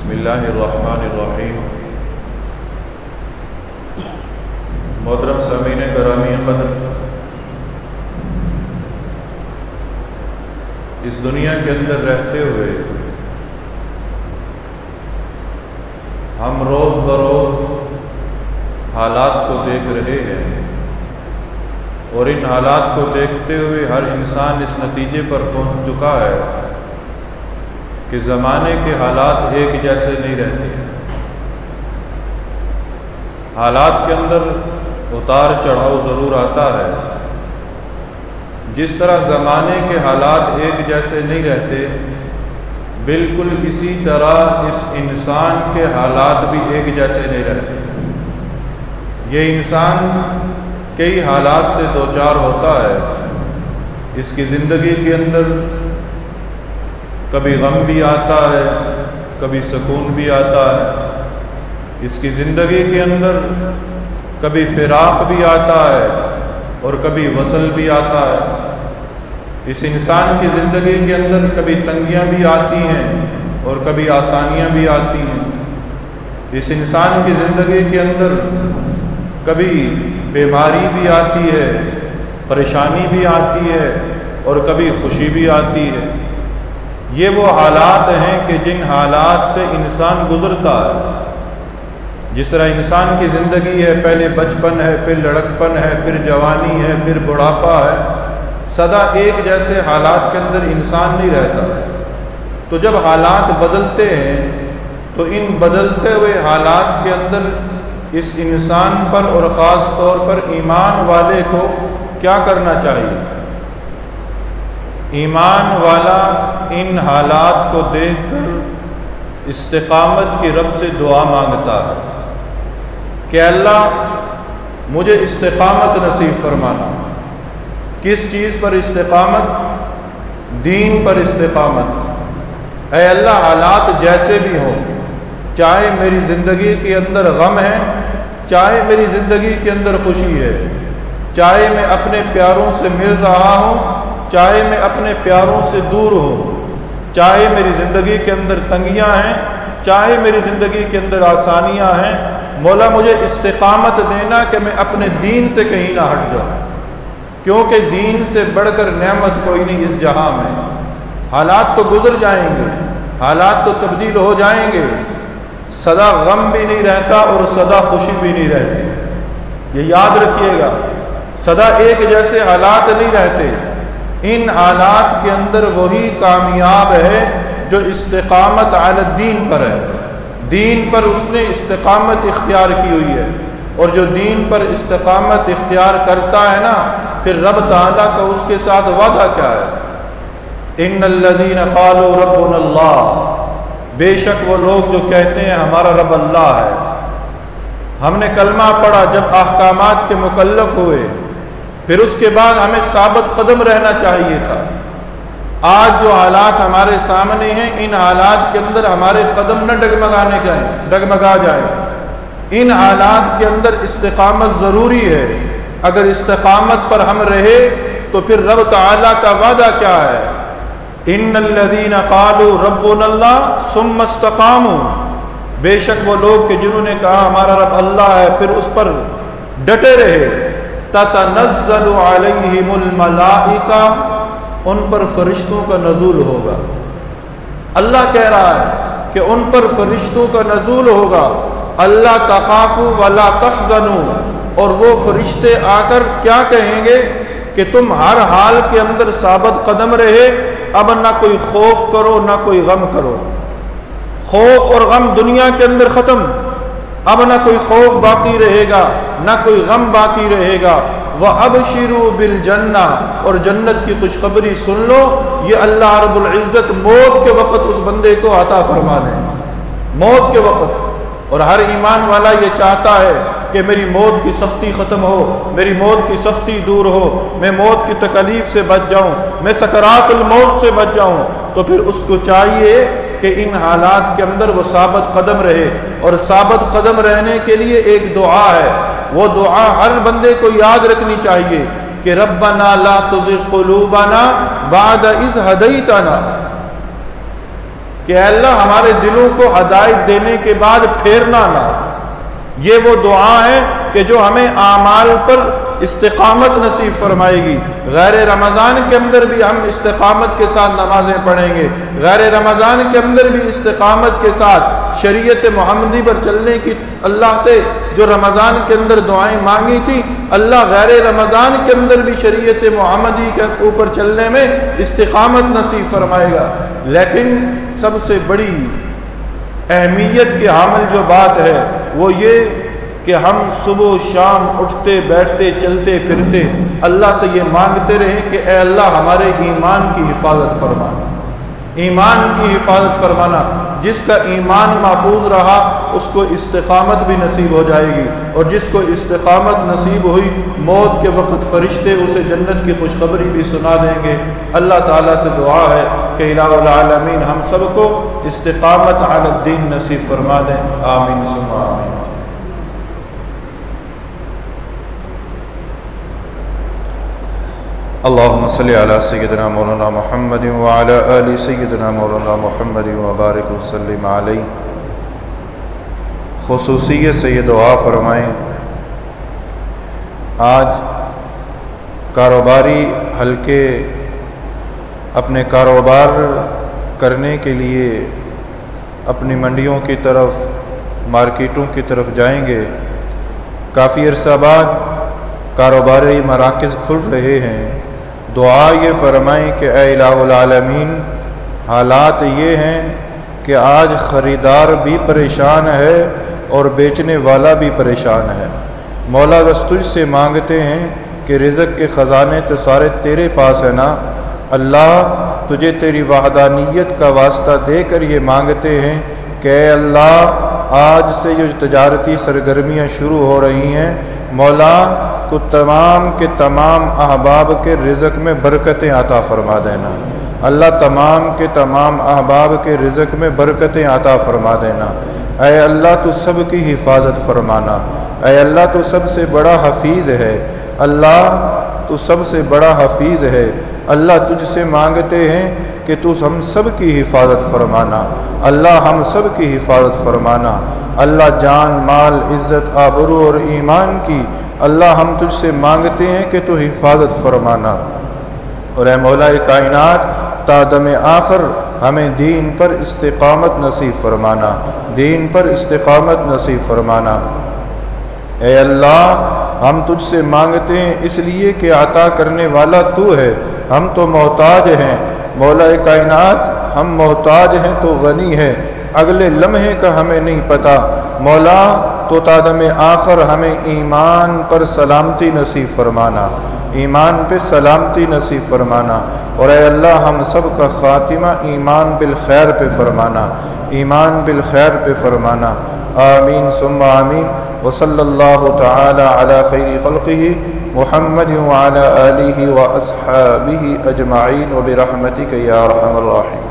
بسم اللہ الرحمن الرحیم۔ محترم سامعین گرامی قدر، اس دنیا کے اندر رہتے ہوئے ہم روز بروز حالات کو دیکھ رہے ہیں، اور ان حالات کو دیکھتے ہوئے ہر انسان اس نتیجے پر پہنچ چکا ہے کہ زمانے کے حالات ایک جیسے نہیں رہتے۔ حالات کے اندر اتار چڑھاؤ ضرور آتا ہے، جس طرح زمانے کے حالات ایک جیسے نہیں رہتے، بالکل اسی طرح اس انسان کے حالات بھی ایک جیسے نہیں رہتے۔ یہ انسان کئی حالات سے دوچار ہوتا ہے۔ اس کی زندگی کے اندر کبھی غم بھی آتا ہے، کبھی سکون بھی آتا ہے۔ اس کی زندگی کے اندر کبھی فراق بھی آتا ہے اور کبھی وصل بھی آتا ہے۔ اس انسان کی زندگی کے اندر کبھی تنگیاں بھی آتی ہیں اور کبھی آسانیاں بھی آتی ہیں۔ اس انسان کی زندگی کے اندر کبھی بیماری بھی آتی ہے، پریشانی بھی آتی ہے اور کبھی خوشی بھی آتی ہے۔ یہ وہ حالات ہیں کہ جن حالات سے انسان گزرتا ہے۔ جس طرح انسان کی زندگی ہے، پہلے بچپن ہے، پھر لڑکپن ہے، پھر جوانی ہے، پھر بڑھاپا ہے، سدا ایک جیسے حالات کے اندر انسان نہیں رہتا۔ تو جب حالات بدلتے ہیں تو ان بدلتے ہوئے حالات کے اندر اس انسان پر اور خاص طور پر ایمان والے کو کیا کرنا چاہیے؟ ایمان والا ان حالات کو دیکھ کر استقامت کی رب سے دعا مانگتا ہے کہ اللہ مجھے استقامت نصیب فرمانا۔ کس چیز پر استقامت؟ دین پر استقامت۔ اے اللہ، حالات جیسے بھی ہوں، چاہے میری زندگی کے اندر غم ہے، چاہے میری زندگی کے اندر خوشی ہے، چاہے میں اپنے پیاروں سے مل رہا ہوں، چاہے میں اپنے پیاروں سے دور ہوں، چاہے میری زندگی کے اندر تنگیاں ہیں، چاہے میری زندگی کے اندر آسانیاں ہیں، مولا مجھے استقامت دینا کہ میں اپنے دین سے کہیں نہ ہٹ جاؤں، کیونکہ دین سے بڑھ کر نعمت کوئی نہیں اس جہاں میں۔ حالات تو گزر جائیں گے، حالات تو تبدیل ہو جائیں گے، سدا غم بھی نہیں رہتا اور سدا خوشی بھی نہیں رہتی۔ یہ یاد رکھیے گا، سدا ایک جیسے حالات نہیں رہتے۔ ان حالات کے اندر وہی کامیاب ہے جو استقامت علی الدین پر ہے، دین پر اس نے استقامت اختیار کی ہوئی ہے۔ اور جو دین پر استقامت اختیار کرتا ہے نا، پھر رب تعالیٰ کا اس کے ساتھ وعدہ کیا ہے؟ ان الذین قالوا ربنا اللہ، بے شک وہ لوگ جو کہتے ہیں ہمارا رب اللہ ہے۔ ہم نے کلمہ پڑھا جب احکامات کے مکلف ہوئے، پھر اس کے بعد ہمیں ثابت قدم رہنا چاہیے تھا۔ آج جو حالات ہمارے سامنے ہیں، ان حالات کے اندر ہمارے قدم نہ ڈگمگا جائیں۔ ان حالات کے اندر استقامت ضروری ہے۔ اگر استقامت پر ہم رہے تو پھر رب تعالیٰ کا وعدہ کیا ہے؟ ان الذین قالوا ربنا اللہ ثم استقاموا، بے شک وہ لوگ کہ جنہوں نے کہا ہمارا رب اللہ ہے، پھر اس پر ڈٹے رہے، تتنزل علیہم الملائکہ، ان پر فرشتوں کا نزول ہوگا۔ اللہ کہہ رہا ہے کہ ان پر فرشتوں کا نزول ہوگا۔ اللہ تخافوا ولا تحزنوا، اور وہ فرشتے آ کر کیا کہیں گے کہ تم ہر حال کے اندر ثابت قدم رہے، اب نہ کوئی خوف کرو نہ کوئی غم کرو۔ خوف اور غم دنیا کے اندر ختم، اب نہ کوئی خوف باقی رہے گا نہ کوئی غم باقی رہے گا۔ وَأَبْشِرُوا بِالْجَنَّةِ، اور جنت کی خوشخبری سن لو، یہ اللہ رب العزت موت کے وقت اس بندے کو عطا فرما دے، موت کے وقت۔ اور ہر ایمان والا یہ چاہتا ہے کہ میری موت کی سختی ختم ہو، میری موت کی سختی دور ہو، میں موت کی تکلیف سے بچ جاؤں، میں سکرات الموت سے بچ جاؤں۔ تو پھر اس کو چاہیے کہ ان حالات کے اندر وہ ثابت قدم رہے، اور ثابت قدم رہنے کے لیے ایک دعا ہے، وہ دعا ہر بندے کو یاد رکھنی چاہیے کہ ربنا لا تزغ قلوبنا بعد اذ ہدیتنا، کہ اے اللہ ہمارے دلوں کو ہدایت دینے کے بعد پھیرنا نہ۔ یہ وہ دعا ہے کہ جو ہمیں اعمال پر استقامت نصیب فرمائے گی۔ غیر رمضان کے اندر بھی ہم استقامت کے ساتھ نمازیں پڑھیں گے، غیر رمضان کے اندر بھی استقامت کے ساتھ شریعت محمدی پر چلنے کی اللہ سے جو رمضان کے اندر دعائیں مانگی تھی، اللہ غیر رمضان کے اندر بھی شریعت محمدی کے اوپر چلنے میں استقامت نصیب فرمائے گا۔ لیکن سب سے بڑی اہمیت کی حامل جو بات ہے وہ یہ کہ ہم صبح و شام اٹھتے بیٹھتے چلتے پھرتے اللہ سے یہ مانگتے رہیں کہ اے اللہ ہمارے ایمان کی حفاظت فرمانا، ایمان کی حفاظت فرمانا۔ جس کا ایمان محفوظ رہا اس کو استقامت بھی نصیب ہو جائے گی، اور جس کو استقامت نصیب ہوئی موت کے وقت فرشتے اسے جنت کی خوشخبری بھی سنا دیں گے۔ اللہ تعالیٰ سے دعا ہے کہ الہ العالمین ہم سب کو استقامت علی الدین نصیب فرما دیں، آمین ثم آمین۔ اللہم صلی علی سیدنا مولانا محمد وعلی آل سیدنا مولانا محمد وبارک وسلم علیہ۔ خصوصیت سے یہ دعا فرمائیں، آج کاروباری حلقے اپنے کاروبار کرنے کے لیے اپنی منڈیوں کی طرف مارکیٹوں کی طرف جائیں گے۔ کافی عرصہ بعد کاروباری مراکز کھل رہے ہیں۔ دعا یہ فرمائیں کہ اے الہ العالمین حالات یہ ہیں کہ آج خریدار بھی پریشان ہے اور بیچنے والا بھی پریشان ہے۔ مولا بس تجھ سے مانگتے ہیں کہ رزق کے خزانے تو سارے تیرے پاس ہیں نا اللہ، تجھے تیری وحدانیت کا واسطہ دے کر یہ مانگتے ہیں کہ اے اللہ آج سے جو تجارتی سرگرمیاں شروع ہو رہی ہیں مولا کو تمام کے تمام احباب کے رزق میں برکتیں عطا فرما دینا۔ اللہ تمام کے تمام احباب کے رزق میں برکتیں عطا فرما دینا۔ اے اللہ تو سب کی حفاظت فرمانا۔ اے اللہ تو سب سے بڑا حفیظ ہے، اللہ تو سب سے بڑا حفیظ ہے۔ اللہ تجھ سے مانگتے ہیں کہ تو ہم سب کی حفاظت فرمانا، اللہ ہم سب کی حفاظت فرمانا۔ اللہ جان مال عزت آبرو اور ایمان کی اللہ ہم تجھ سے مانگتے ہیں کہ تو حفاظت فرمانا، اور اے مولا کائنات تا دم آخر ہمیں دین پر استقامت نصیب فرمانا، دین پر استقامت نصیب فرمانا۔ اے اللہ ہم تجھ سے مانگتے ہیں اس لیے کہ عطا کرنے والا تو ہے، ہم تو محتاج ہیں۔ مولا کائنات ہم محتاج ہیں تو غنی ہے، اگلے لمحے کا ہمیں نہیں پتہ مولا، تو تادم آخر ہمیں ایمان پر سلامتی نصیب فرمانا، ایمان پہ سلامتی نصیب فرمانا، اور اے اللہ ہم سب کا خاتمہ ایمان بالخیر پہ فرمانا، ایمان بالخیر پہ فرمانا، آمین ثم آمین۔ وصلی اللہ تعالی علی خیر خلقہ محمد وعلی آلہ واصحابہ اجمعین وبرحمتک یا ارحم الراحمین۔